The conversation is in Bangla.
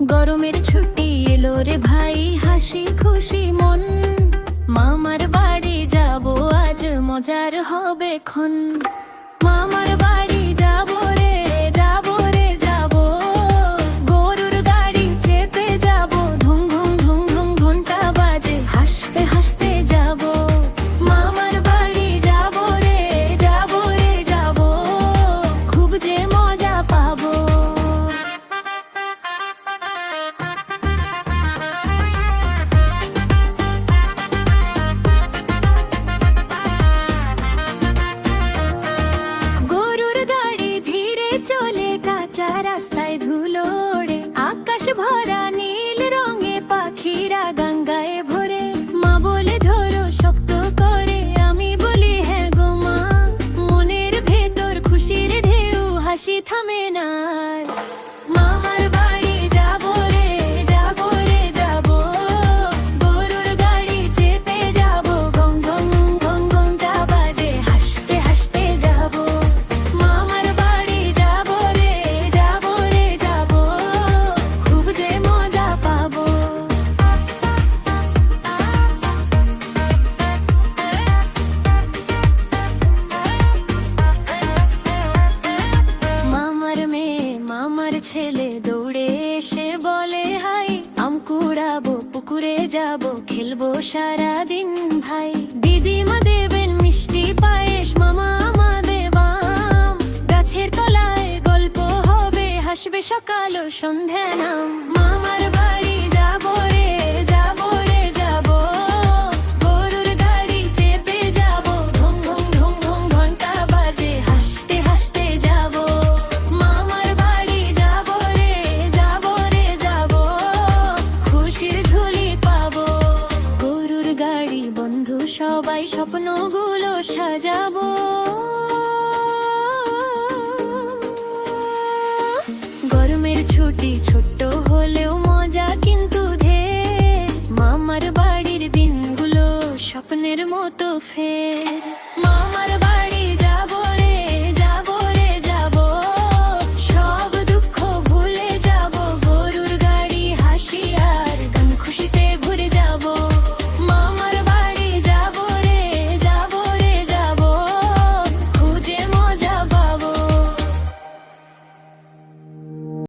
গরমের ছুটি এলো রে ভাই, হাসি খুশি মন। মামার বাড়ি যাব আজ, মজার হবে ক্ষণ। মামার বাড়ি যাব রে, যাব রে যাব। গরুর গাড়ি চেপে যাব, ঢুং ঢুং ঢুং ঢুং ঘন্টা বাজে, হাসতে হাসতে যাব। মামার বাড়ি যাব রে, যাব রে যাব। খুব যে মজা পাবো। চলে কাঁচা রাস্তায় ধুলো ওড়ে, আকাশ ভরা নীল রঙে, পাখিরা গঙ্গায় ভরে। মা বলে ধরো শক্ত করে, আমি বলি হ্যাঁ গো মা। মনের ভেতর খুশির ঢেউ, হাসি থামে না। মামার বাড়ি যাব রে, যাব রে যাব। গরুর গাড়ি চেপে যাব, গং গং গং ঘন্টা বাজে, হাসতে হাসতে যাব। মামার বাড়ি যাব রে, যাব রে যাব। খুব যে মজা পাবো। মামার মেয়ে মামার ছেলে দৌড়ে এসে বলে হাই, আম কুড়াবো, পুকুরে যাব, খেলবো সারাদিন ভাই। দিদিমা দেবেন মিষ্টি পায়েস, মামা আমা দেবাম। গাছের তলায় গল্প হবে, হাসবে সকাল ও সন্ধ্যা নাম। মামার বাড়ি যাব রে, যাব রে যাব। গরুর গাড়ি চেপে যাব, ঢং ঢং ঢং ঢং ঘন্টা বাজে, হাসতে হাসতে যাব। মামার বাড়ি যাব রে, যাব রে যাব। খুশির ঝুলি পাবো। গরুর গাড়ি বন্ধু সবাই, স্বপ্নগুলো সাজাবো। গরমের ছুটি ছোট্ট হলেও মজা কিন্তু ঢের। মামার বাড়ির দিনগুলো স্বপ্নের মতো ফের।